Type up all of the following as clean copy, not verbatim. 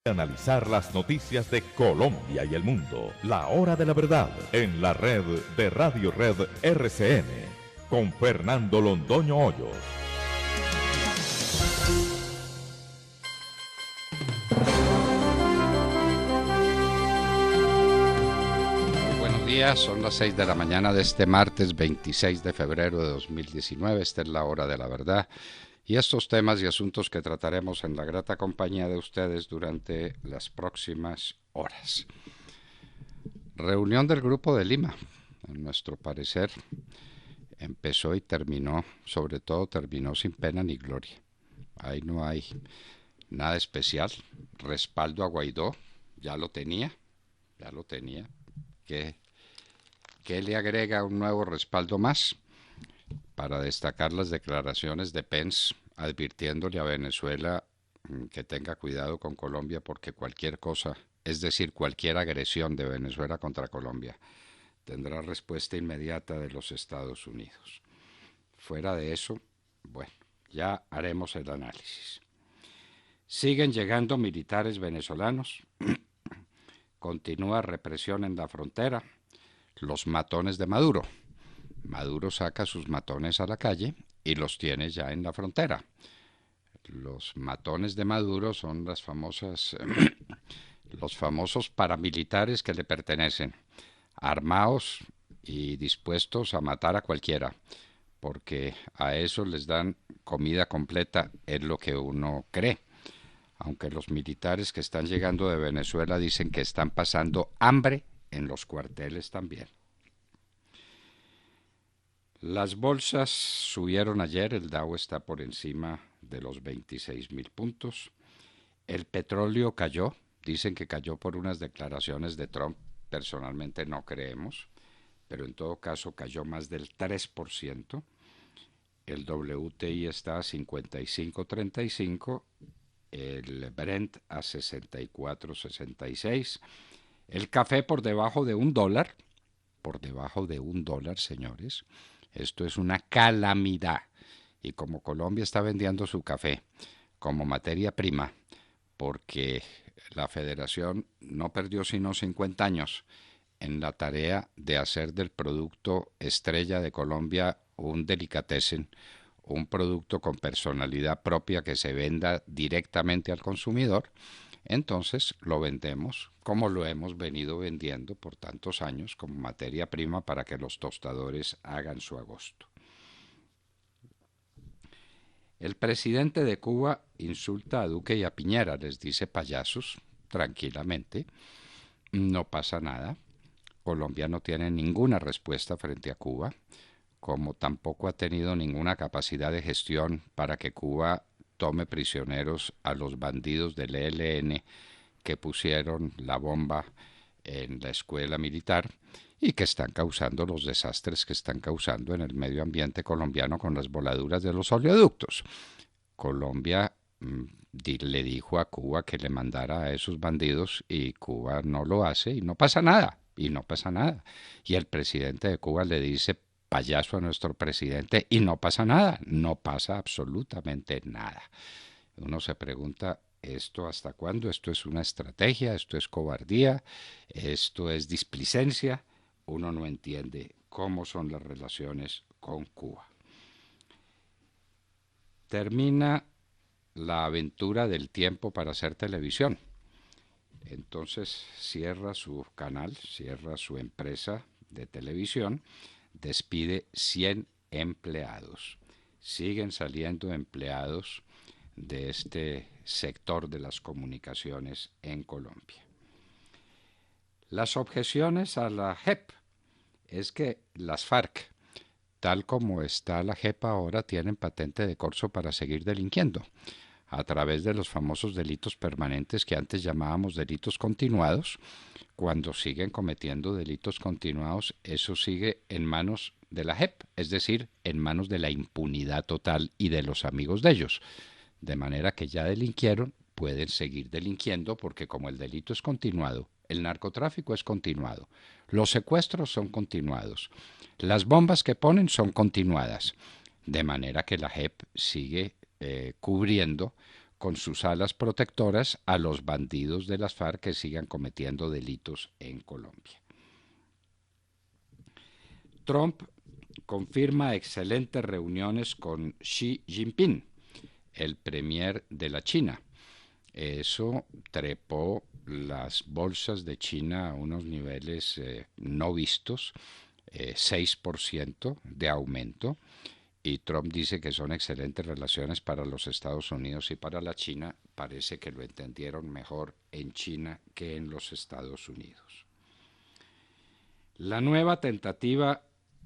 Analizar las noticias de Colombia y el mundo. La hora de la verdad en la red de Radio Red RCN con Fernando Londoño Hoyos. Buenos días, son las 6 de la mañana de este martes 26 de febrero de 2019. Esta es la hora de la verdad. Y estos temas y asuntos que trataremos en la grata compañía de ustedes durante las próximas horas. Reunión del Grupo de Lima. En nuestro parecer, empezó y terminó, sobre todo terminó sin pena ni gloria. Ahí no hay nada especial. Respaldo a Guaidó, ya lo tenía. ¿Qué le agrega un nuevo respaldo más? Para destacar las declaraciones de Pence advirtiéndole a Venezuela que tenga cuidado con Colombia porque cualquier cosa, es decir, cualquier agresión de Venezuela contra Colombia, tendrá respuesta inmediata de los Estados Unidos. Fuera de eso, bueno, ya haremos el análisis. Siguen llegando militares venezolanos, continúa represión en la frontera, los matones de Maduro. Maduro saca sus matones a la calle y los tiene ya en la frontera. Los matones de Maduro son los famosos paramilitares que le pertenecen, armados y dispuestos a matar a cualquiera, porque a eso les dan comida completa, es lo que uno cree. Aunque los militares que están llegando de Venezuela dicen que están pasando hambre en los cuarteles también. Las bolsas subieron ayer, el Dow está por encima de los 26.000 puntos. El petróleo cayó, dicen que cayó por unas declaraciones de Trump, personalmente no creemos, pero en todo caso cayó más del 3%. El WTI está a 55.35, el Brent a 64.66, el café por debajo de $1, señores. Esto es una calamidad. Y como Colombia está vendiendo su café como materia prima, porque la Federación no perdió sino 50 años en la tarea de hacer del producto estrella de Colombia un delicatessen, un producto con personalidad propia que se venda directamente al consumidor, entonces lo vendemos como lo hemos venido vendiendo por tantos años como materia prima para que los tostadores hagan su agosto. El presidente de Cuba insulta a Duque y a Piñera, les dice payasos tranquilamente, no pasa nada. Colombia no tiene ninguna respuesta frente a Cuba, como tampoco ha tenido ninguna capacidad de gestión para que Cuba tome prisioneros a los bandidos del ELN que pusieron la bomba en la escuela militar y que están causando los desastres que están causando en el medio ambiente colombiano con las voladuras de los oleoductos. Colombia le dijo a Cuba que le mandara a esos bandidos y Cuba no lo hace y no pasa nada, Y el presidente de Cuba le dice payaso a nuestro presidente y no pasa nada, no pasa absolutamente nada. Uno se pregunta, ¿esto hasta cuándo? ¿Esto es una estrategia? ¿Esto es cobardía? ¿Esto es displicencia? Uno no entiende cómo son las relaciones con Cuba. Termina la aventura del tiempo para hacer televisión. Entonces cierra su canal, cierra su empresa de televisión, despide 100 empleados. Siguen saliendo empleados de este sector de las comunicaciones en Colombia. Las objeciones a la JEP es que las FARC, tal como está la JEP ahora, tienen patente de corso para seguir delinquiendo a través de los famosos delitos permanentes que antes llamábamos delitos continuados. Cuando siguen cometiendo delitos continuados, eso sigue en manos de la JEP, es decir, en manos de la impunidad total y de los amigos de ellos. De manera que ya delinquieron, pueden seguir delinquiendo porque como el delito es continuado, el narcotráfico es continuado, los secuestros son continuados, las bombas que ponen son continuadas, de manera que la JEP sigue cubriendo con sus alas protectoras a los bandidos de las FARC que sigan cometiendo delitos en Colombia. Trump confirma excelentes reuniones con Xi Jinping, el premier de la China. Eso trepó las bolsas de China a unos niveles no vistos, 6% de aumento, y Trump dice que son excelentes relaciones para los Estados Unidos y para la China. Parece que lo entendieron mejor en China que en los Estados Unidos. La nueva tentativa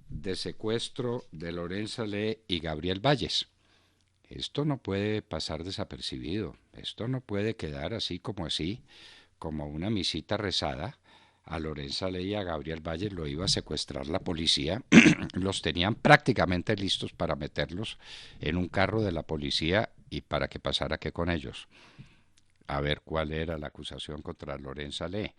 de secuestro de Lorenza Lee y Gabriel Valles. Esto no puede pasar desapercibido, esto no puede quedar así, como una misita rezada. A Lorenza Lee y a Gabriel Valles lo iba a secuestrar la policía, los tenían prácticamente listos para meterlos en un carro de la policía y para que pasara qué con ellos. A ver cuál era la acusación contra Lorenza Lee.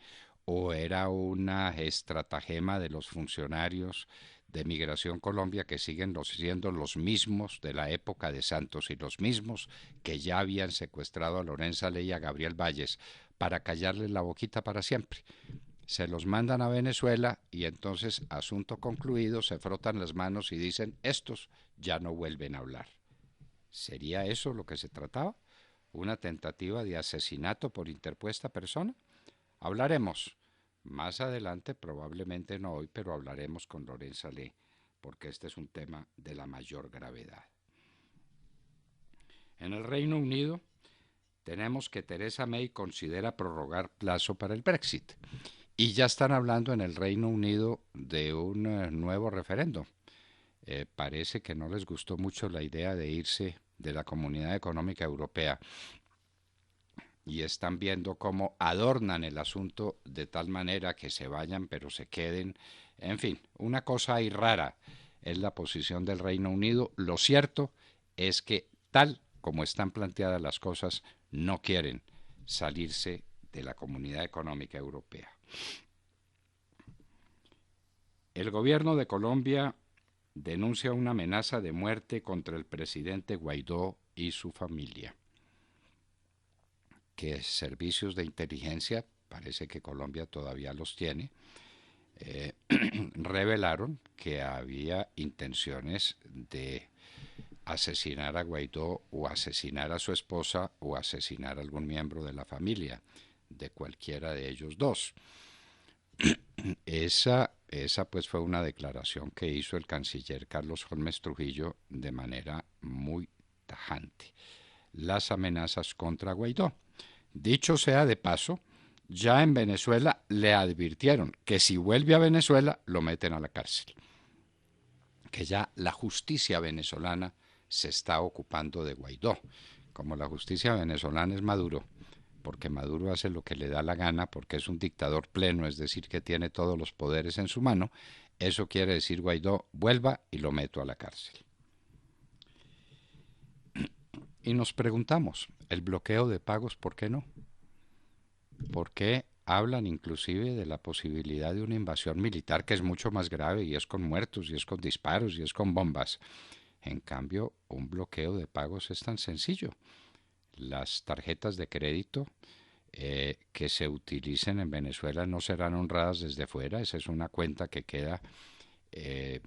O era una estratagema de los funcionarios de Migración Colombia que siguen siendo los mismos de la época de Santos y los mismos que ya habían secuestrado a Lorenza Lee y a Gabriel Valles para callarles la boquita para siempre. Se los mandan a Venezuela y entonces, asunto concluido, se frotan las manos y dicen, estos ya no vuelven a hablar. ¿Sería eso lo que se trataba? ¿Una tentativa de asesinato por interpuesta persona? Hablaremos más adelante, probablemente no hoy, pero hablaremos con Lorenza Lee, porque este es un tema de la mayor gravedad. En el Reino Unido tenemos que Theresa May considera prorrogar plazo para el Brexit. Y ya están hablando en el Reino Unido de un nuevo referendo. Parece que no les gustó mucho la idea de irse de la Comunidad Económica Europea y están viendo cómo adornan el asunto de tal manera que se vayan pero se queden. En fin, una cosa ahí rara es la posición del Reino Unido. Lo cierto es que tal como están planteadas las cosas, no quieren salirse de la Comunidad Económica Europea. El gobierno de Colombia denuncia una amenaza de muerte contra el presidente Guaidó y su familia, que servicios de inteligencia, parece que Colombia todavía los tiene, revelaron que había intenciones de asesinar a Guaidó o asesinar a su esposa o asesinar a algún miembro de la familia, de cualquiera de ellos dos. Esa pues fue una declaración que hizo el canciller Carlos Holmes Trujillo de manera muy tajante. Las amenazas contra Guaidó. Dicho sea de paso, ya en Venezuela le advirtieron que si vuelve a Venezuela lo meten a la cárcel. Que ya la justicia venezolana se está ocupando de Guaidó. Como la justicia venezolana es Maduro, porque Maduro hace lo que le da la gana, porque es un dictador pleno, es decir, que tiene todos los poderes en su mano, eso quiere decir Guaidó, vuelva y lo meto a la cárcel. Y nos preguntamos, ¿el bloqueo de pagos por qué no? ¿Por qué hablan inclusive de la posibilidad de una invasión militar que es mucho más grave y es con muertos y es con disparos y es con bombas? En cambio, un bloqueo de pagos es tan sencillo. Las tarjetas de crédito que se utilicen en Venezuela no serán honradas desde fuera. Esa es una cuenta que queda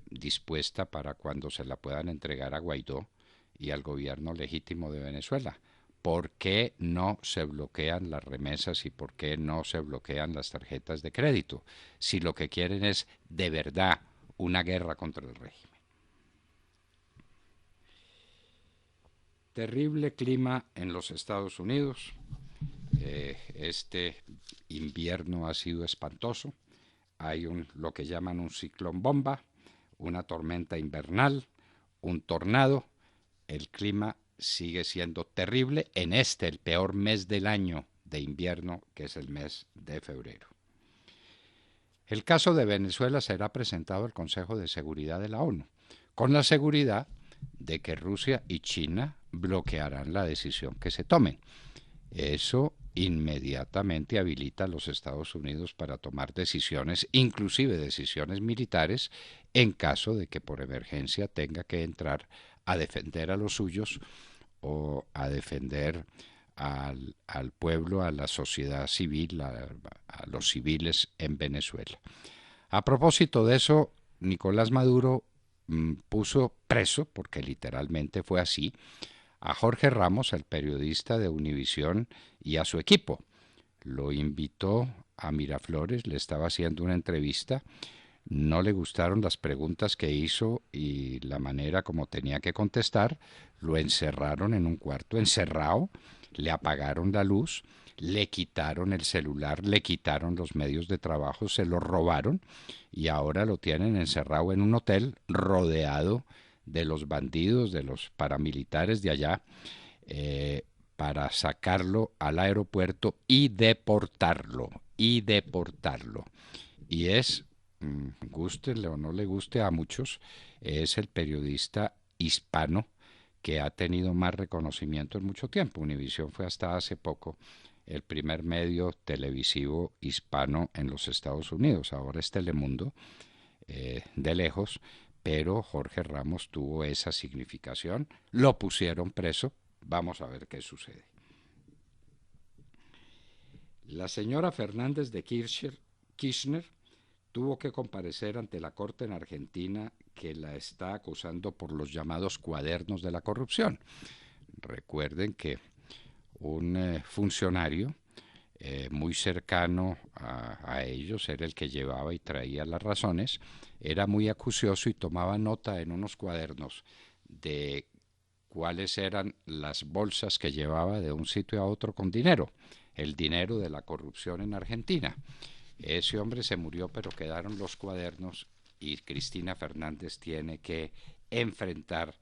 dispuesta para cuando se la puedan entregar a Guaidó y al gobierno legítimo de Venezuela. ¿Por qué no se bloquean las remesas y por qué no se bloquean las tarjetas de crédito? Si lo que quieren es de verdad una guerra contra el régimen. Terrible clima en los Estados Unidos. Este invierno ha sido espantoso. Hay lo que llaman un ciclón bomba, una tormenta invernal, un tornado. El clima sigue siendo terrible en el peor mes del año de invierno, que es el mes de febrero. El caso de Venezuela será presentado al Consejo de Seguridad de la ONU, con la seguridad de que Rusia y China bloquearán la decisión que se tomen. Eso inmediatamente habilita a los Estados Unidos para tomar decisiones, inclusive decisiones militares, en caso de que por emergencia tenga que entrar a defender a los suyos o a defender al pueblo, a la sociedad civil, a los civiles en Venezuela. A propósito de eso, Nicolás Maduro puso preso, porque literalmente fue así, a Jorge Ramos, el periodista de Univisión, y a su equipo. Lo invitó a Miraflores, le estaba haciendo una entrevista, no le gustaron las preguntas que hizo y la manera como tenía que contestar, lo encerraron en un cuarto encerrado, le apagaron la luz, le quitaron el celular, le quitaron los medios de trabajo, se lo robaron y ahora lo tienen encerrado en un hotel rodeado de los bandidos, de los paramilitares de allá, para sacarlo al aeropuerto y deportarlo, y deportarlo. Y es, gústele o no le guste a muchos, es el periodista hispano que ha tenido más reconocimiento en mucho tiempo. Univisión fue hasta hace poco el primer medio televisivo hispano en los Estados Unidos. Ahora es Telemundo, de lejos, pero Jorge Ramos tuvo esa significación. Lo pusieron preso. Vamos a ver qué sucede. La señora Fernández de Kirchner tuvo que comparecer ante la Corte en Argentina, que la está acusando por los llamados cuadernos de la corrupción. Recuerden que un funcionario muy cercano a ellos, era el que llevaba y traía las razones, era muy acucioso y tomaba nota en unos cuadernos de cuáles eran las bolsas que llevaba de un sitio a otro con dinero, el dinero de la corrupción en Argentina. Ese hombre se murió, pero quedaron los cuadernos y Cristina Fernández tiene que enfrentar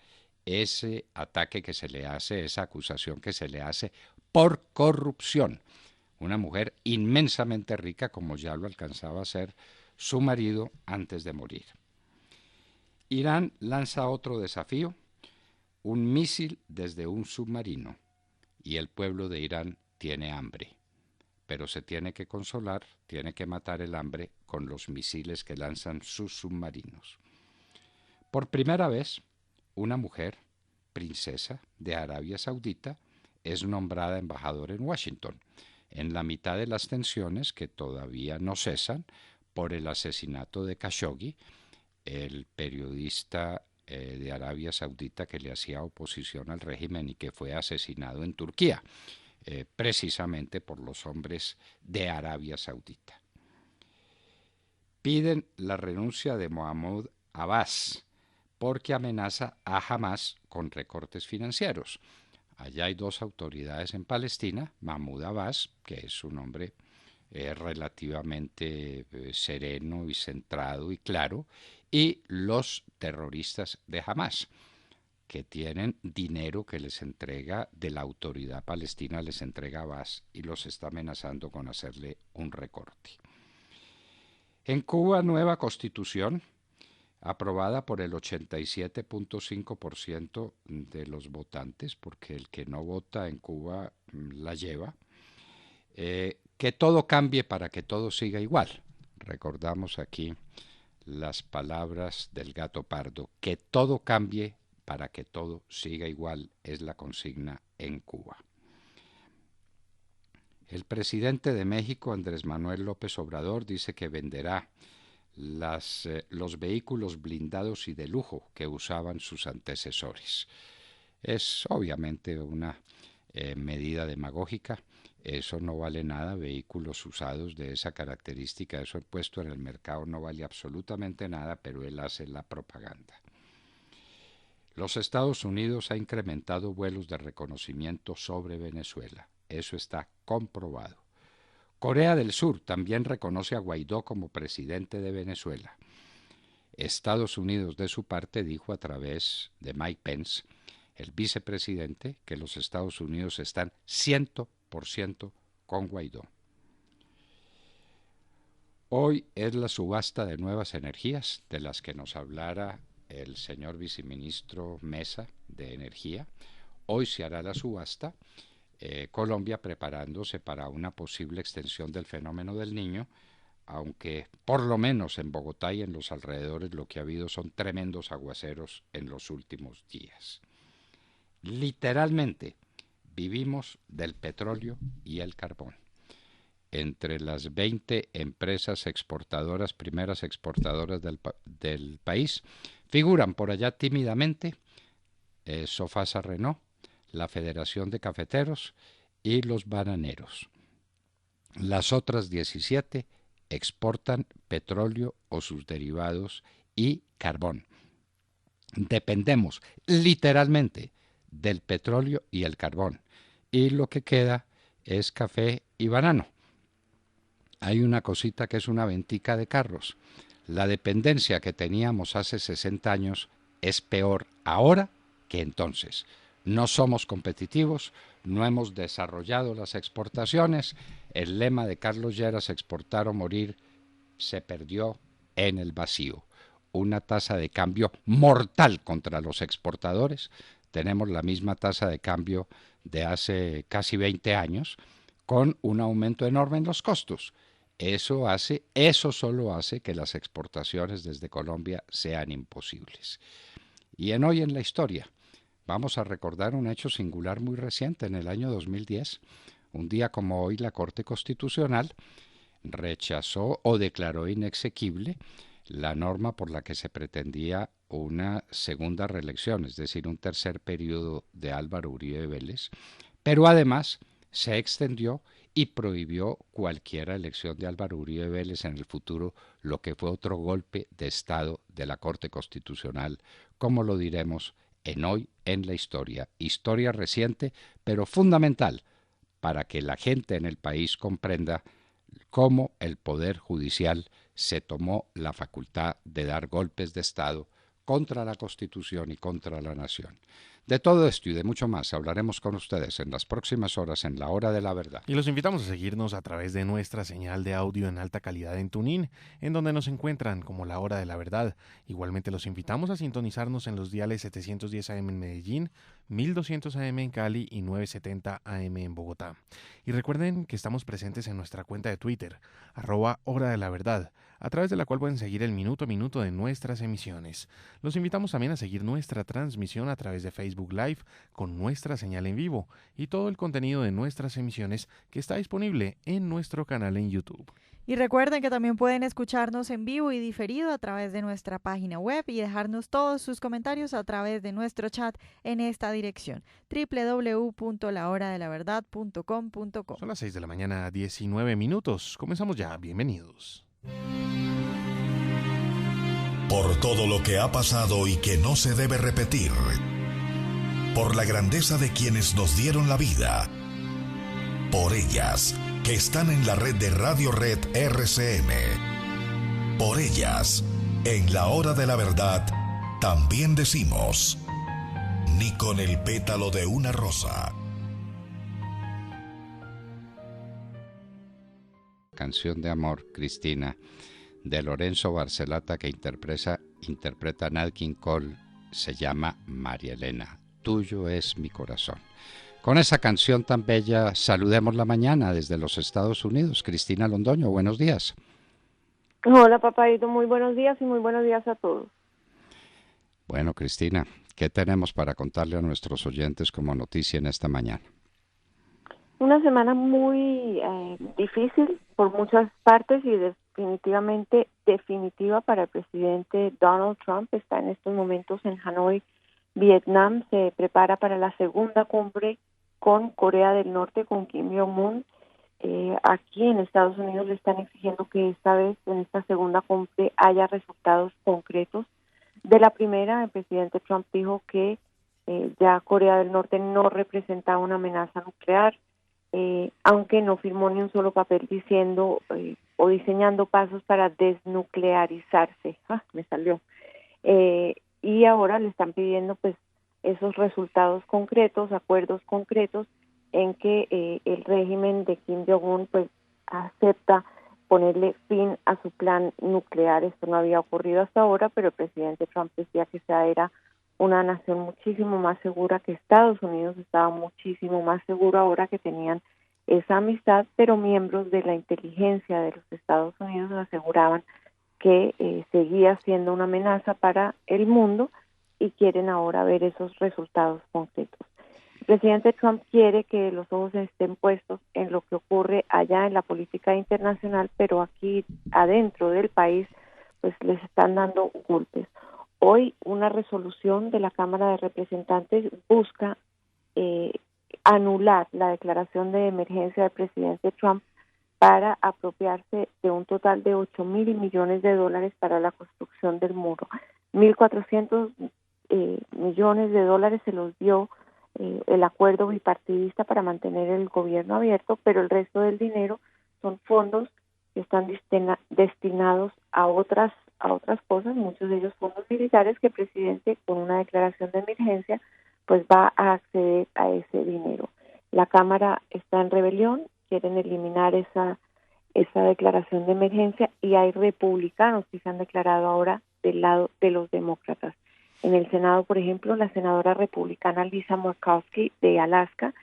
ese ataque que se le hace, esa acusación que se le hace por corrupción. Una mujer inmensamente rica, como ya lo alcanzaba a ser su marido antes de morir. Irán lanza otro desafío, un misil desde un submarino, y el pueblo de Irán tiene hambre, pero se tiene que consolar, tiene que matar el hambre con los misiles que lanzan sus submarinos. Por primera vez, una mujer, princesa de Arabia Saudita, es nombrada embajadora en Washington, en la mitad de las tensiones que todavía no cesan por el asesinato de Khashoggi, el periodista de Arabia Saudita que le hacía oposición al régimen y que fue asesinado en Turquía, precisamente por los hombres de Arabia Saudita. Piden la renuncia de Mahmoud Abbas porque amenaza a Hamas con recortes financieros. Allá hay dos autoridades en Palestina, Mahmoud Abbas, que es un hombre relativamente sereno y centrado y claro, y los terroristas de Hamas, que tienen dinero que les entrega de la autoridad palestina, les entrega Abbas y los está amenazando con hacerle un recorte. En Cuba, nueva constitución, aprobada por el 87.5% de los votantes, porque el que no vota en Cuba la lleva. Que todo cambie para que todo siga igual. Recordamos aquí las palabras del Gato Pardo, que todo cambie para que todo siga igual, es la consigna en Cuba. El presidente de México, Andrés Manuel López Obrador, dice que venderá los vehículos blindados y de lujo que usaban sus antecesores. Es obviamente una medida demagógica. Eso no vale nada, vehículos usados de esa característica, eso puesto en el mercado no vale absolutamente nada, pero él hace la propaganda. Los Estados Unidos ha incrementado vuelos de reconocimiento sobre Venezuela, eso está comprobado. Corea del Sur también reconoce a Guaidó como presidente de Venezuela. Estados Unidos, de su parte, dijo a través de Mike Pence, el vicepresidente, que los Estados Unidos están 100% con Guaidó. Hoy es la subasta de nuevas energías, de las que nos hablara el señor viceministro Mesa de Energía. Hoy se hará la subasta. Colombia preparándose para una posible extensión del fenómeno del Niño, aunque por lo menos en Bogotá y en los alrededores lo que ha habido son tremendos aguaceros en los últimos días. Literalmente, vivimos del petróleo y el carbón. Entre las 20 empresas exportadoras, primeras exportadoras del país, figuran por allá tímidamente Sofasa Renault, la Federación de Cafeteros y los Bananeros. Las otras 17 exportan petróleo o sus derivados y carbón. Dependemos literalmente del petróleo y el carbón, y lo que queda es café y banano. Hay una cosita que es una ventica de carros. La dependencia que teníamos hace 60 años es peor ahora que entonces. No somos competitivos, no hemos desarrollado las exportaciones. El lema de Carlos Lleras, exportar o morir, se perdió en el vacío. Una tasa de cambio mortal contra los exportadores. Tenemos la misma tasa de cambio de hace casi 20 años, con un aumento enorme en los costos. Eso solo hace que las exportaciones desde Colombia sean imposibles. Y hoy en la historia vamos a recordar un hecho singular muy reciente, en el año 2010. Un día como hoy, la Corte Constitucional rechazó o declaró inexequible la norma por la que se pretendía una segunda reelección, es decir, un tercer periodo de Álvaro Uribe Vélez, pero además se extendió y prohibió cualquier elección de Álvaro Uribe Vélez en el futuro, lo que fue otro golpe de Estado de la Corte Constitucional, como lo diremos hoy en la historia. Historia reciente, pero fundamental para que la gente en el país comprenda cómo el Poder Judicial se tomó la facultad de dar golpes de Estado contra la Constitución y contra la nación. De todo esto y de mucho más hablaremos con ustedes en las próximas horas en La Hora de la Verdad. Y los invitamos a seguirnos a través de nuestra señal de audio en alta calidad en TuneIn, en donde nos encuentran como La Hora de la Verdad. Igualmente los invitamos a sintonizarnos en los diales 710 AM en Medellín, 1200 AM en Cali y 970 AM en Bogotá. Y recuerden que estamos presentes en nuestra cuenta de Twitter, @Hora de la Verdad, a través de la cual pueden seguir el minuto a minuto de nuestras emisiones. Los invitamos también a seguir nuestra transmisión a través de Facebook Live con nuestra señal en vivo y todo el contenido de nuestras emisiones que está disponible en nuestro canal en YouTube. Y recuerden que también pueden escucharnos en vivo y diferido a través de nuestra página web y dejarnos todos sus comentarios a través de nuestro chat en esta dirección, www.lahoradelaverdad.com.co. Son las 6 de la mañana, 19 minutos. Comenzamos ya. Bienvenidos. Por todo lo que ha pasado y que no se debe repetir. Por la grandeza de quienes nos dieron la vida. Por ellas, que están en la red de Radio Red RCN. Por ellas, en La Hora de la Verdad, también decimos, ni con el pétalo de una rosa. Canción de amor, Cristina, de Lorenzo Barcelata, que interpreta Nat King Cole, se llama María Elena. Tuyo es mi corazón. Con esa canción tan bella, saludemos la mañana desde los Estados Unidos. Cristina Londoño, buenos días. Hola, papadito, muy buenos días y muy buenos días a todos. Bueno, Cristina, ¿qué tenemos para contarle a nuestros oyentes como noticia en esta mañana? Una semana muy difícil por muchas partes y definitiva para el presidente Donald Trump. Está en estos momentos en Hanoi, Vietnam. Se prepara para la segunda cumbre con Corea del Norte, con Kim Jong-un. Aquí en Estados Unidos le están exigiendo que esta vez, en esta segunda cumbre, haya resultados concretos. De la primera, el presidente Trump dijo que ya Corea del Norte no representaba una amenaza nuclear, aunque no firmó ni un solo papel diciendo o diseñando pasos para desnuclearizarse. Me salió. Y ahora le están pidiendo pues esos resultados concretos, acuerdos concretos en que el régimen de Kim Jong-un pues acepta ponerle fin a su plan nuclear. Esto no había ocurrido hasta ahora, pero el presidente Trump decía que esa era una nación muchísimo más segura, que Estados Unidos estaba muchísimo más seguro ahora que tenían esa amistad, pero miembros de la inteligencia de los Estados Unidos aseguraban que seguía siendo una amenaza para el mundo y quieren ahora ver esos resultados concretos. El presidente Trump quiere que los ojos estén puestos en lo que ocurre allá en la política internacional, pero aquí adentro del país pues les están dando golpes. Hoy una resolución de la Cámara de Representantes busca anular la declaración de emergencia del presidente Trump para apropiarse de un total de 8.000 millones de dólares para la construcción del muro. 1.400 millones de dólares se los dio el acuerdo bipartidista para mantener el gobierno abierto, pero el resto del dinero son fondos que están destinados a otras cosas, muchos de ellos fondos militares, que el presidente con una declaración de emergencia pues va a acceder a ese dinero. La Cámara está en rebelión, quieren eliminar esa declaración de emergencia, y hay republicanos que se han declarado ahora del lado de los demócratas. En el Senado, por ejemplo, la senadora republicana Lisa Murkowski de Alaska,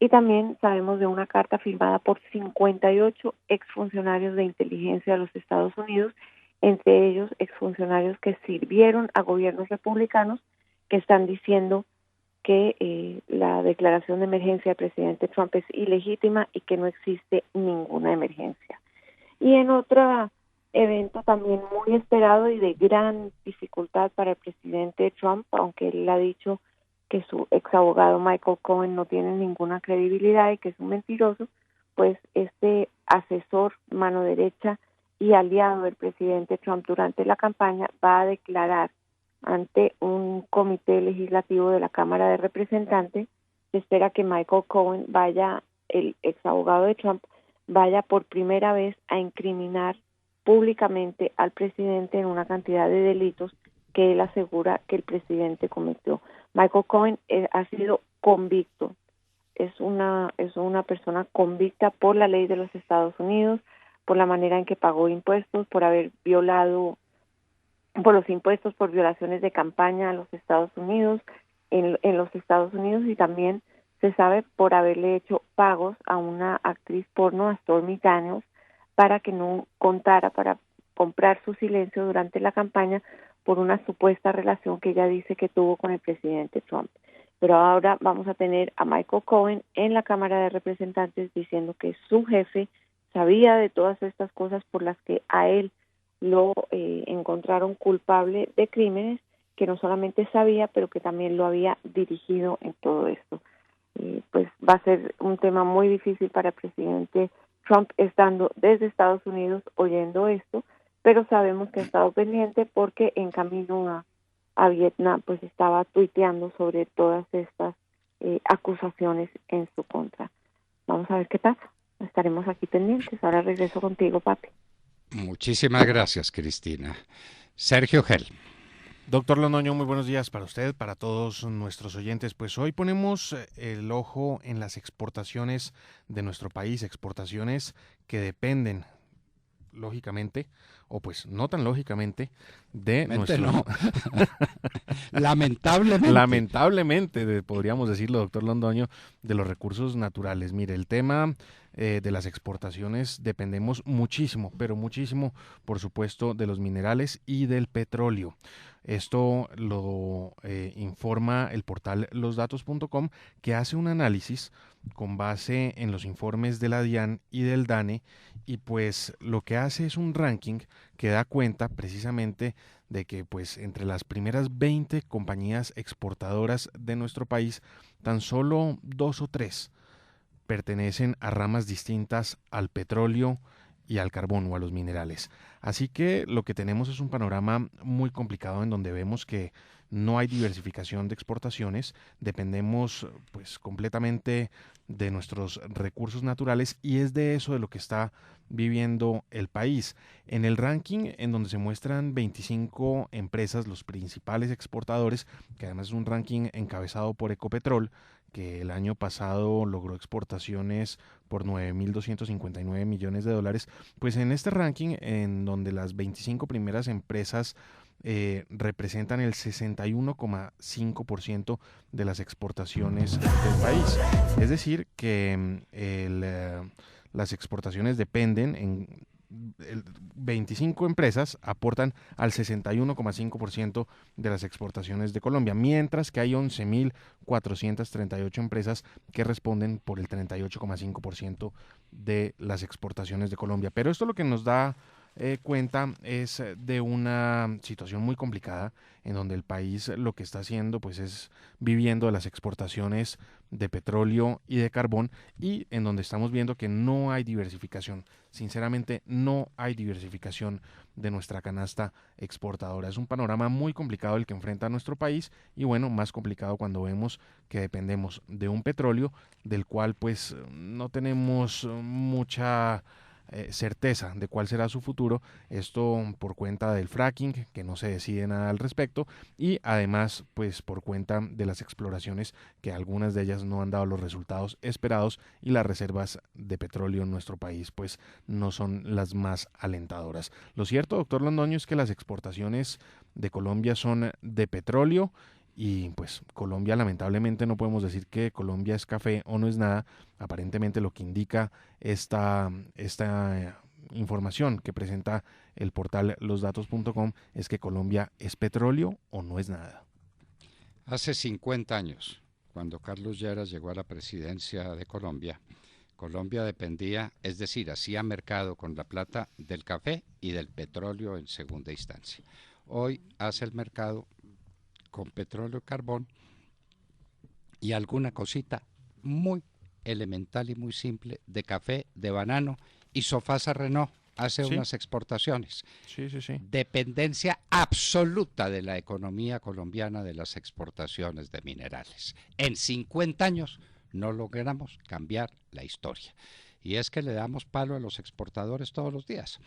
y también sabemos de una carta firmada por 58 exfuncionarios de inteligencia de los Estados Unidos, entre ellos exfuncionarios que sirvieron a gobiernos republicanos, que están diciendo que la declaración de emergencia del presidente Trump es ilegítima y que no existe ninguna emergencia. Y en otro evento también muy esperado y de gran dificultad para el presidente Trump, aunque él ha dicho que su ex abogado Michael Cohen no tiene ninguna credibilidad y que es un mentiroso, pues este asesor, mano derecha y aliado del presidente Trump durante la campaña va a declarar ante un comité legislativo de la Cámara de Representantes. Se espera que Michael Cohen el ex abogado de Trump, vaya por primera vez a incriminar públicamente al presidente en una cantidad de delitos que él asegura que el presidente cometió. Michael Cohen ha sido convicto, es una persona convicta por la ley de los Estados Unidos, por la manera en que pagó impuestos, por haber violado por los impuestos, por violaciones de campaña a los Estados Unidos, en los Estados Unidos, y también se sabe por haberle hecho pagos a una actriz porno, a Stormy Daniels, para que no contara, para comprar su silencio durante la campaña por una supuesta relación que ella dice que tuvo con el presidente Trump. Pero ahora vamos a tener a Michael Cohen en la Cámara de Representantes diciendo que su jefe sabía de todas estas cosas por las que a él lo encontraron culpable de crímenes, que no solamente sabía, pero que también lo había dirigido en todo esto. Pues va a ser un tema muy difícil para el presidente Trump, estando desde Estados Unidos oyendo esto, pero sabemos que ha estado pendiente porque en camino a Vietnam pues estaba tuiteando sobre todas estas acusaciones en su contra. Vamos a ver qué pasa. Estaremos aquí pendientes. Ahora regreso contigo, papi. Muchísimas gracias, Cristina. Sergio Gel. Doctor Londoño, muy buenos días para usted, para todos nuestros oyentes. Pues hoy ponemos el ojo en las exportaciones de nuestro país, exportaciones que dependen, lógicamente, o pues no tan lógicamente, de nuestro... No. Lamentablemente. Lamentablemente, podríamos decirlo, doctor Londoño, de los recursos naturales. Mire, el tema de las exportaciones dependemos muchísimo, pero muchísimo, por supuesto, de los minerales y del petróleo. Esto lo informa el portal losdatos.com, que hace un análisis con base en los informes de la DIAN y del DANE, y pues lo que hace es un ranking que da cuenta precisamente de que pues entre las primeras 20 compañías exportadoras de nuestro país, tan solo 2 o 3 pertenecen a ramas distintas al petróleo y al carbón o a los minerales. Así que lo que tenemos es un panorama muy complicado en donde vemos que no hay diversificación de exportaciones, dependemos pues completamente de nuestros recursos naturales, y es de eso de lo que está viviendo el país. En el ranking, en donde se muestran 25 empresas, los principales exportadores, que además es un ranking encabezado por Ecopetrol, que el año pasado logró exportaciones por 9.259 millones de dólares, pues en este ranking, en donde las 25 primeras empresas representan el 61,5% de las exportaciones del país. Es decir, que las exportaciones dependen 25 empresas aportan al 61,5% de las exportaciones de Colombia, mientras que hay 11.438 empresas que responden por el 38,5% de las exportaciones de Colombia. Pero esto lo que nos da cuenta es de una situación muy complicada en donde el país lo que está haciendo pues es viviendo de las exportaciones de petróleo y de carbón, y en donde estamos viendo que no hay diversificación. Sinceramente no hay diversificación de nuestra canasta exportadora. Es un panorama muy complicado el que enfrenta nuestro país, y bueno, más complicado cuando vemos que dependemos de un petróleo del cual pues no tenemos mucha certeza de cuál será su futuro, esto por cuenta del fracking, que no se decide nada al respecto, y además pues por cuenta de las exploraciones, que algunas de ellas no han dado los resultados esperados, y las reservas de petróleo en nuestro país pues no son las más alentadoras. Lo cierto, doctor Londoño, es que las exportaciones de Colombia son de petróleo, y pues Colombia, lamentablemente no podemos decir que Colombia es café o no es nada. Aparentemente lo que indica esta información que presenta el portal losdatos.com es que Colombia es petróleo o no es nada. Hace 50 años, cuando Carlos Lleras llegó a la presidencia de Colombia, Colombia dependía, es decir, hacía mercado con la plata del café y del petróleo en segunda instancia. Hoy hace el mercado con petróleo y carbón y alguna cosita muy elemental y muy simple de café, de banano, y Sofasa Renault hace unas exportaciones. Sí. Dependencia absoluta de la economía colombiana de las exportaciones de minerales. En 50 años no logramos cambiar la historia. Y es que le damos palo a los exportadores todos los días.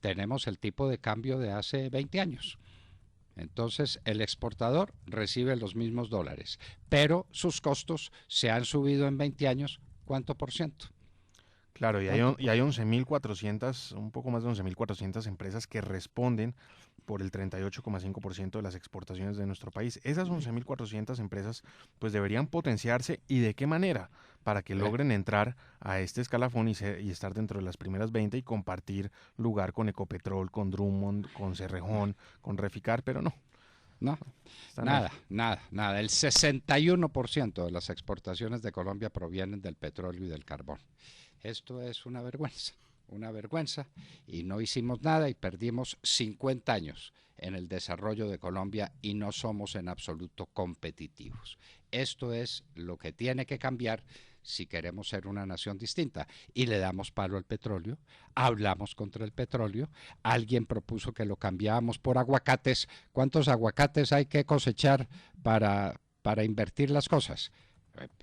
Tenemos el tipo de cambio de hace 20 años. Entonces el exportador recibe los mismos dólares, pero sus costos se han subido en 20 años, ¿cuánto por ciento? Claro, y hay 11.400, un poco más de 11.400 empresas que responden por el 38,5% de las exportaciones de nuestro país. Esas 11.400 empresas pues deberían potenciarse, ¿y de qué manera? Para que logren entrar a este escalafón y estar dentro de las primeras 20 y compartir lugar con Ecopetrol, con Drummond, con Cerrejón, con Reficar, pero no. No, nada. El 61% de las exportaciones de Colombia provienen del petróleo y del carbón. Esto es una vergüenza, y no hicimos nada y perdimos 50 años en el desarrollo de Colombia y no somos en absoluto competitivos. Esto es lo que tiene que cambiar si queremos ser una nación distinta, y le damos palo al petróleo, hablamos contra el petróleo, alguien propuso que lo cambiábamos por aguacates. ¿Cuántos aguacates hay que cosechar para invertir las cosas?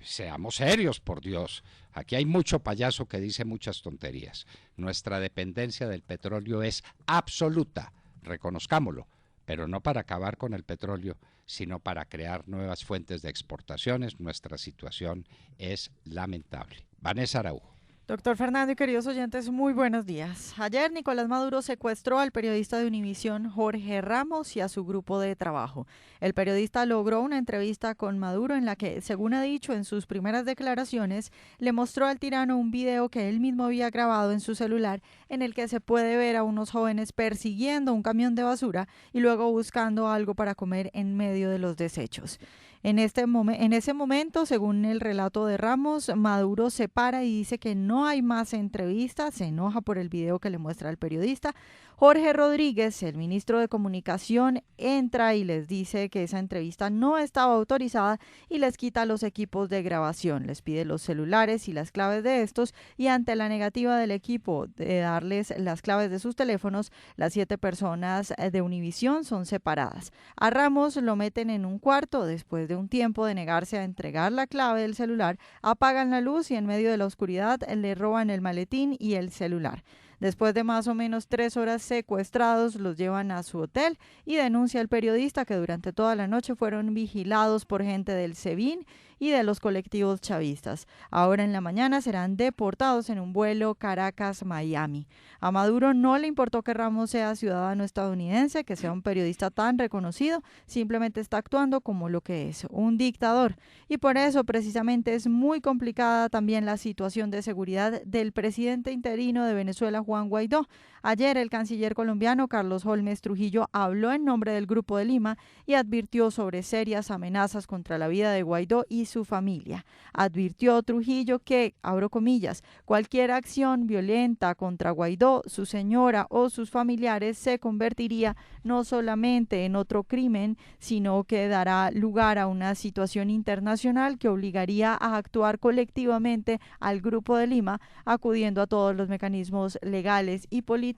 Seamos serios, por Dios. Aquí hay mucho payaso que dice muchas tonterías. Nuestra dependencia del petróleo es absoluta, reconozcámoslo, pero no para acabar con el petróleo, sino para crear nuevas fuentes de exportaciones. Nuestra situación es lamentable. Vanessa Araujo. Doctor Fernando y queridos oyentes, muy buenos días. Ayer Nicolás Maduro secuestró al periodista de Univisión Jorge Ramos y a su grupo de trabajo. El periodista logró una entrevista con Maduro en la que, según ha dicho en sus primeras declaraciones, le mostró al tirano un video que él mismo había grabado en su celular, en el que se puede ver a unos jóvenes persiguiendo un camión de basura y luego buscando algo para comer en medio de los desechos. En ese momento, según el relato de Ramos, Maduro se para y dice que no hay más entrevistas, se enoja por el video que le muestra el periodista. Jorge Rodríguez, el ministro de Comunicación, entra y les dice que esa entrevista no estaba autorizada y les quita los equipos de grabación, les pide los celulares y las claves de estos, y ante la negativa del equipo de darles las claves de sus teléfonos, las 7 personas de Univisión son separadas. A Ramos lo meten en un cuarto. Después de un tiempo de negarse a entregar la clave del celular, apagan la luz y en medio de la oscuridad le roban el maletín y el celular. Después de más o menos 3 horas secuestrados, los llevan a su hotel y denuncia el periodista que durante toda la noche fueron vigilados por gente del SEBIN y de los colectivos chavistas. Ahora en la mañana serán deportados en un vuelo Caracas-Miami. A Maduro no le importó que Ramos sea ciudadano estadounidense, que sea un periodista tan reconocido, simplemente está actuando como lo que es, un dictador. Y por eso precisamente es muy complicada también la situación de seguridad del presidente interino de Venezuela, Juan Guaidó. Ayer el canciller colombiano Carlos Holmes Trujillo habló en nombre del Grupo de Lima y advirtió sobre serias amenazas contra la vida de Guaidó y su familia. Advirtió Trujillo que, abro comillas, cualquier acción violenta contra Guaidó, su señora o sus familiares se convertiría no solamente en otro crimen, sino que dará lugar a una situación internacional que obligaría a actuar colectivamente al Grupo de Lima, acudiendo a todos los mecanismos legales y políticos,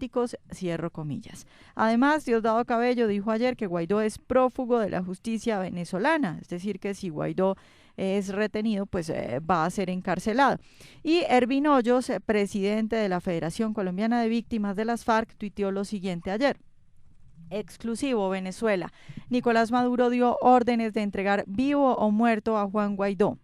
cierro comillas. Además, Diosdado Cabello dijo ayer que Guaidó es prófugo de la justicia venezolana, es decir, que si Guaidó es retenido, pues va a ser encarcelado. Y Ervin Hoyos, presidente de la Federación Colombiana de Víctimas de las FARC, tuiteó lo siguiente ayer. Exclusivo Venezuela. Nicolás Maduro dio órdenes de entregar vivo o muerto a Juan Guaidó.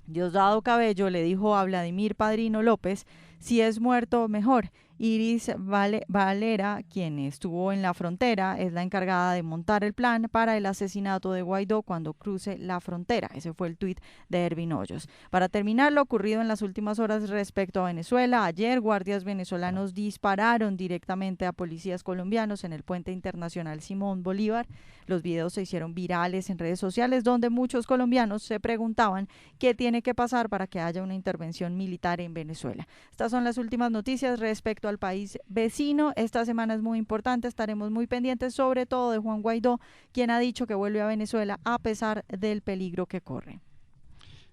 Diosdado Cabello le dijo a Vladimir Padrino López, si es muerto, mejor. Iris Valera, quien estuvo en la frontera, es la encargada de montar el plan para el asesinato de Guaidó cuando cruce la frontera. Ese fue el tuit de Ervin Hoyos. Para terminar, lo ocurrido en las últimas horas respecto a Venezuela, ayer guardias venezolanos dispararon directamente a policías colombianos en el puente internacional Simón Bolívar. Los videos se hicieron virales en redes sociales donde muchos colombianos se preguntaban qué tiene que pasar para que haya una intervención militar en Venezuela. Estas son las últimas noticias respecto al país vecino. Esta semana es muy importante, estaremos muy pendientes sobre todo de Juan Guaidó, quien ha dicho que vuelve a Venezuela a pesar del peligro que corre.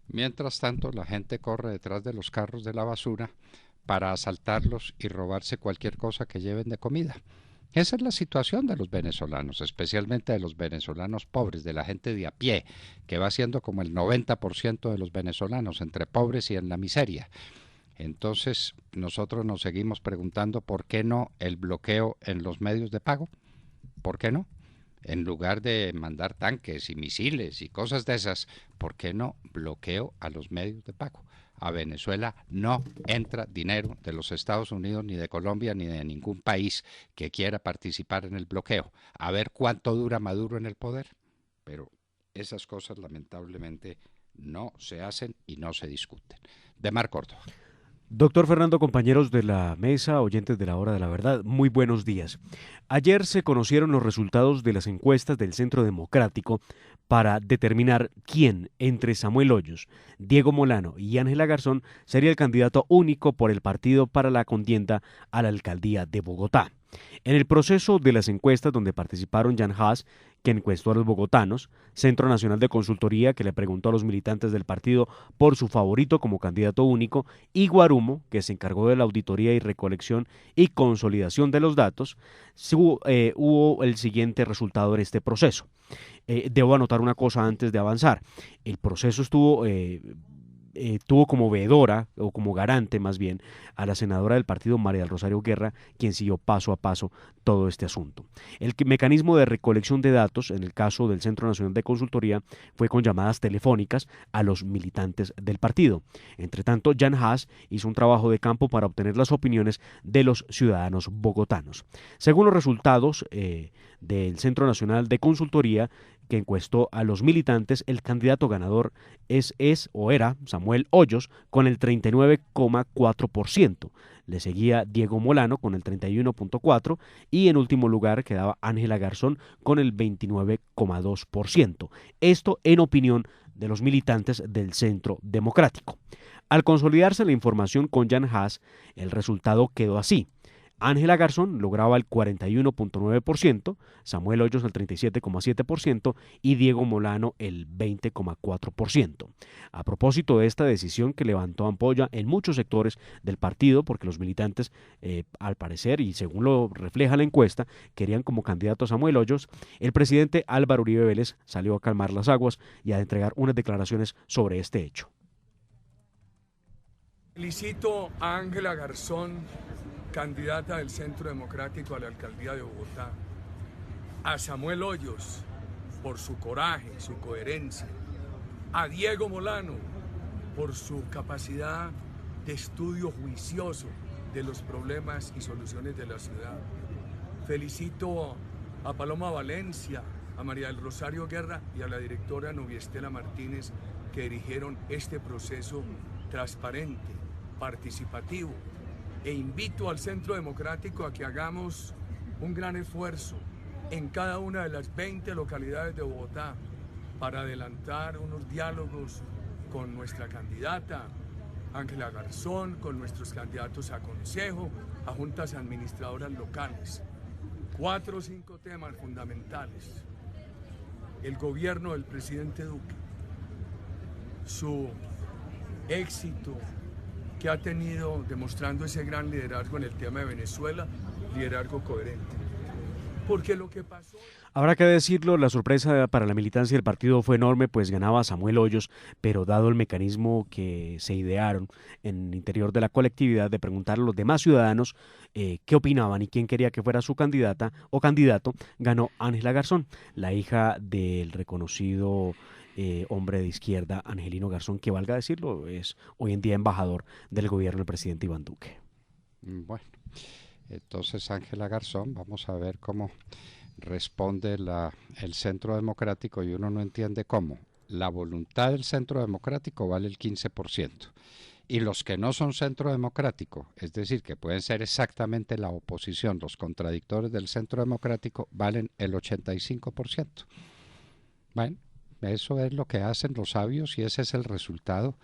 Mientras tanto, la gente corre detrás de los carros de la basura para asaltarlos y robarse cualquier cosa que lleven de comida. Esa es la situación de los venezolanos, especialmente de los venezolanos pobres, de la gente de a pie, que va siendo como el 90% de los venezolanos, entre pobres y en la miseria. Entonces, nosotros nos seguimos preguntando por qué no el bloqueo en los medios de pago. ¿Por qué no? En lugar de mandar tanques y misiles y cosas de esas, ¿por qué no bloqueo a los medios de pago? A Venezuela no entra dinero de los Estados Unidos, ni de Colombia, ni de ningún país que quiera participar en el bloqueo. A ver cuánto dura Maduro en el poder. Pero esas cosas lamentablemente no se hacen y no se discuten. Demar Córdoba. Doctor Fernando, compañeros de la mesa, oyentes de la Hora de la Verdad, muy buenos días. Ayer se conocieron los resultados de las encuestas del Centro Democrático para determinar quién, entre Samuel Hoyos, Diego Molano y Ángela Garzón, sería el candidato único por el partido para la contienda a la alcaldía de Bogotá. En el proceso de las encuestas donde participaron Jan Haas, que encuestó a los bogotanos, Centro Nacional de Consultoría, que le preguntó a los militantes del partido por su favorito como candidato único, y Guarumo, que se encargó de la auditoría y recolección y consolidación de los datos, hubo el siguiente resultado en este proceso. Debo anotar una cosa antes de avanzar. El proceso tuvo como veedora, o como garante más bien, a la senadora del partido María del Rosario Guerra, quien siguió paso a paso todo este asunto. El mecanismo de recolección de datos, en el caso del Centro Nacional de Consultoría, fue con llamadas telefónicas a los militantes del partido. Entre tanto, Jan Haas hizo un trabajo de campo para obtener las opiniones de los ciudadanos bogotanos. Según los resultados del Centro Nacional de Consultoría, que encuestó a los militantes, el candidato ganador es o era Samuel Hoyos con el 39,4%. Le seguía Diego Molano con el 31,4% y en último lugar quedaba Ángela Garzón con el 29,2%. Esto en opinión de los militantes del Centro Democrático. Al consolidarse la información con Jan Haas, el resultado quedó así. Ángela Garzón lograba el 41,9%, Samuel Hoyos el 37,7% y Diego Molano el 20,4%. A propósito de esta decisión que levantó ampolla en muchos sectores del partido, porque los militantes, al parecer, y según lo refleja la encuesta, querían como candidato a Samuel Hoyos, el presidente Álvaro Uribe Vélez salió a calmar las aguas y a entregar unas declaraciones sobre este hecho. Felicito a Ángela Garzón, candidata del Centro Democrático a la alcaldía de Bogotá, a Samuel Hoyos por su coraje, su coherencia, a Diego Molano por su capacidad de estudio juicioso de los problemas y soluciones de la ciudad. Felicito a Paloma Valencia, a María del Rosario Guerra y a la directora Nubia Estela Martínez, que dirigieron este proceso transparente, participativo, e invito al Centro Democrático a que hagamos un gran esfuerzo en cada una de las 20 localidades de Bogotá para adelantar unos diálogos con nuestra candidata Ángela Garzón, con nuestros candidatos a consejo, a juntas administradoras locales. 4 o 5 temas fundamentales. El gobierno del presidente Duque, su éxito que ha tenido demostrando ese gran liderazgo en el tema de Venezuela, liderazgo coherente. Porque lo que pasó... Habrá que decirlo, la sorpresa para la militancia del partido fue enorme, pues ganaba Samuel Hoyos, pero dado el mecanismo que se idearon en el interior de la colectividad de preguntar a los demás ciudadanos qué opinaban y quién quería que fuera su candidata o candidato, ganó Ángela Garzón, la hija del reconocido hombre de izquierda Angelino Garzón, que valga decirlo, es hoy en día embajador del gobierno del presidente Iván Duque. Bueno, entonces Ángela Garzón, vamos a ver cómo responde el Centro Democrático, y uno no entiende cómo. La voluntad del Centro Democrático vale el 15%, y los que no son Centro Democrático, es decir, que pueden ser exactamente la oposición, los contradictores del Centro Democrático, valen el 85%. Bueno, eso es lo que hacen los sabios y ese es el resultado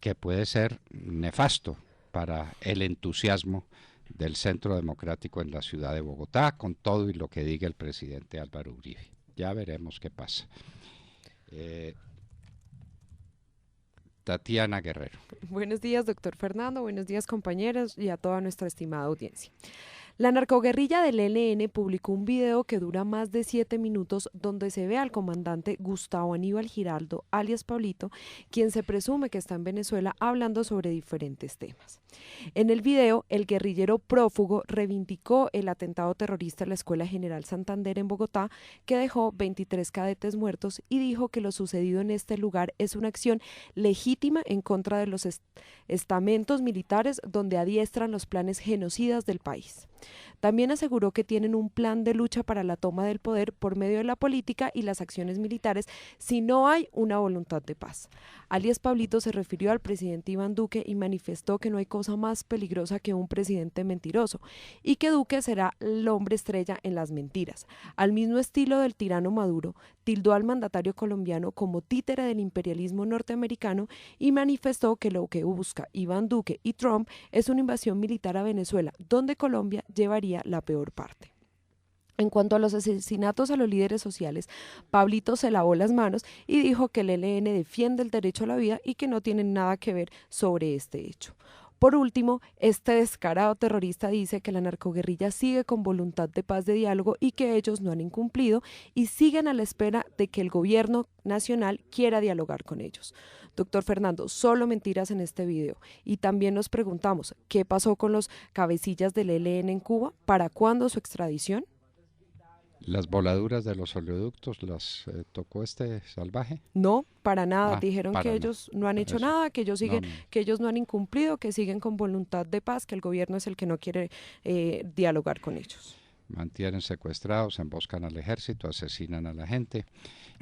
que puede ser nefasto para el entusiasmo del Centro Democrático en la ciudad de Bogotá, con todo y lo que diga el presidente Álvaro Uribe. Ya veremos qué pasa. Tatiana Guerrero. Buenos días, doctor Fernando, buenos días, compañeros, y a toda nuestra estimada audiencia. La narcoguerrilla del ELN publicó un video que dura más de 7 minutos donde se ve al comandante Gustavo Aníbal Giraldo, alias Pablito, quien se presume que está en Venezuela hablando sobre diferentes temas. En el video, el guerrillero prófugo reivindicó el atentado terrorista a la Escuela General Santander en Bogotá, que dejó 23 cadetes muertos, y dijo que lo sucedido en este lugar es una acción legítima en contra de los estamentos militares donde adiestran los planes genocidas del país. También aseguró que tienen un plan de lucha para la toma del poder por medio de la política y las acciones militares si no hay una voluntad de paz. Alias Pablito se refirió al presidente Iván Duque y manifestó que no hay cosa más peligrosa que un presidente mentiroso y que Duque será el hombre estrella en las mentiras. Al mismo estilo del tirano Maduro, tildó al mandatario colombiano como títere del imperialismo norteamericano y manifestó que lo que busca Iván Duque y Trump es una invasión militar a Venezuela, donde Colombia llevaría la peor parte. En cuanto a los asesinatos a los líderes sociales, Pablito se lavó las manos y dijo que el ELN defiende el derecho a la vida y que no tiene nada que ver sobre este hecho. Por último, este descarado terrorista dice que la narcoguerrilla sigue con voluntad de paz, de diálogo, y que ellos no han incumplido y siguen a la espera de que el gobierno nacional quiera dialogar con ellos. Doctor Fernando, solo mentiras en este video. Y también nos preguntamos, ¿qué pasó con los cabecillas del ELN en Cuba? ¿Para cuándo su extradición? ¿Las voladuras de los oleoductos las tocó este salvaje? No, para nada. Dijeron para que ellos no han hecho nada, que ellos siguen, que ellos no han incumplido, que siguen con voluntad de paz, que el gobierno es el que no quiere dialogar con ellos. Mantienen secuestrados, emboscan al ejército, asesinan a la gente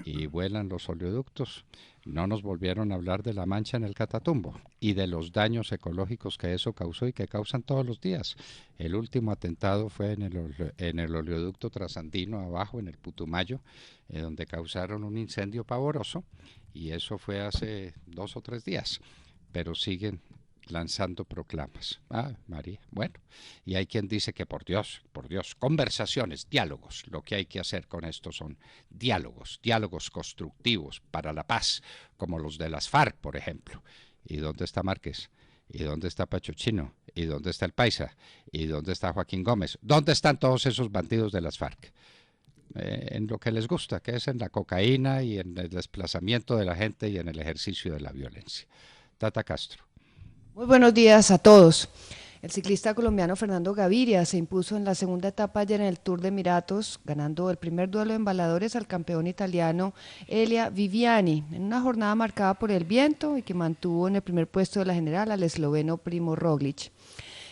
y vuelan los oleoductos. No nos volvieron a hablar de la mancha en el Catatumbo y de los daños ecológicos que eso causó y que causan todos los días. El último atentado fue en el oleoducto trasandino abajo, en el Putumayo, donde causaron un incendio pavoroso, y eso fue hace 2 o 3 días, pero siguen lanzando proclamas. María, bueno, y hay quien dice que por Dios, conversaciones, diálogos, lo que hay que hacer con esto son diálogos constructivos para la paz, como los de las FARC, por ejemplo. ¿Y dónde está Márquez? ¿Y dónde está Pacho Chino? ¿Y dónde está el Paisa? ¿Y dónde está Joaquín Gómez? ¿Dónde están todos esos bandidos de las FARC? En lo que les gusta, que es en la cocaína y en el desplazamiento de la gente y en el ejercicio de la violencia. Tata Castro. Muy buenos días a todos. El ciclista colombiano Fernando Gaviria se impuso en la segunda etapa ayer en el Tour de Emiratos, ganando el primer duelo de embaladores al campeón italiano Elia Viviani, en una jornada marcada por el viento y que mantuvo en el primer puesto de la general al esloveno Primo Roglic.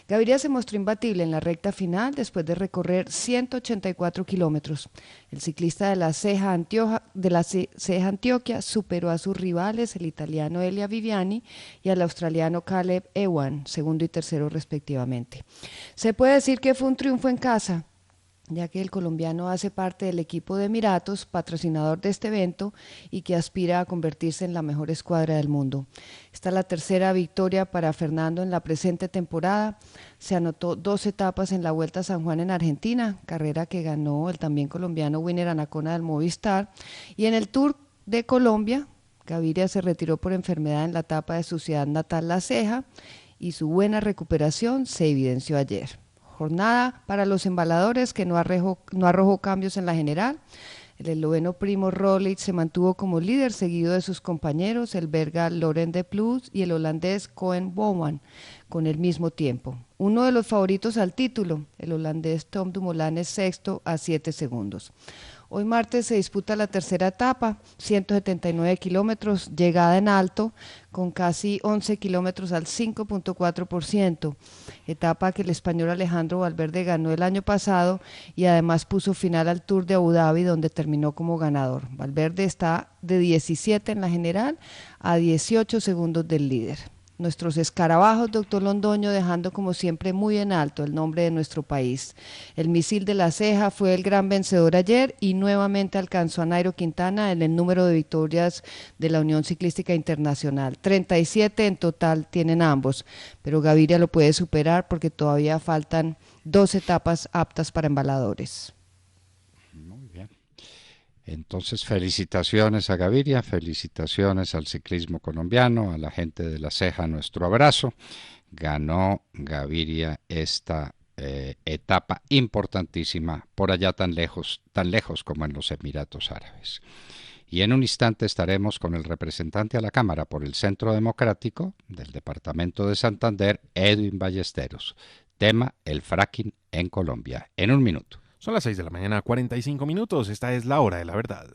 Gaviria se mostró imbatible en la recta final después de recorrer 184 kilómetros. El ciclista de la Ceja Antioquia superó a sus rivales, el italiano Elia Viviani y al australiano Caleb Ewan, segundo y tercero respectivamente. Se puede decir que fue un triunfo en casa, ya que el colombiano hace parte del equipo de Emiratos, patrocinador de este evento y que aspira a convertirse en la mejor escuadra del mundo. Esta es la tercera victoria para Fernando en la presente temporada. Se anotó 2 etapas en la Vuelta a San Juan en Argentina, carrera que ganó el también colombiano Winner Anacona del Movistar, y en el Tour de Colombia, Gaviria se retiró por enfermedad en la etapa de su ciudad natal La Ceja y su buena recuperación se evidenció ayer. Jornada para los embaladores que no arrojó cambios en la general. El esloveno Primo Roglic se mantuvo como líder, seguido de sus compañeros, el belga Laurent de Plus y el holandés Koen Bouwman, con el mismo tiempo. Uno de los favoritos al título, el holandés Tom Dumoulin, es sexto a 7 segundos. Hoy martes se disputa la tercera etapa, 179 kilómetros, llegada en alto, con casi 11 kilómetros al 5.4%, etapa que el español Alejandro Valverde ganó el año pasado y además puso final al Tour de Abu Dhabi, donde terminó como ganador. Valverde está de 17 en la general a 18 segundos del líder. Nuestros escarabajos, doctor Londoño, dejando como siempre muy en alto el nombre de nuestro país. El misil de La Ceja fue el gran vencedor ayer y nuevamente alcanzó a Nairo Quintana en el número de victorias de la Unión Ciclística Internacional. 37 en total tienen ambos, pero Gaviria lo puede superar porque todavía faltan 2 etapas aptas para embaladores. Muy bien. Entonces, felicitaciones a Gaviria, felicitaciones al ciclismo colombiano, a la gente de La Ceja, nuestro abrazo. Ganó Gaviria esta etapa importantísima por allá tan lejos como en los Emiratos Árabes. Y en un instante estaremos con el representante a la Cámara por el Centro Democrático del Departamento de Santander, Edwin Ballesteros. Tema: el fracking en Colombia. En un minuto. Son las 6 de la mañana, 45 minutos. Esta es la hora de la verdad.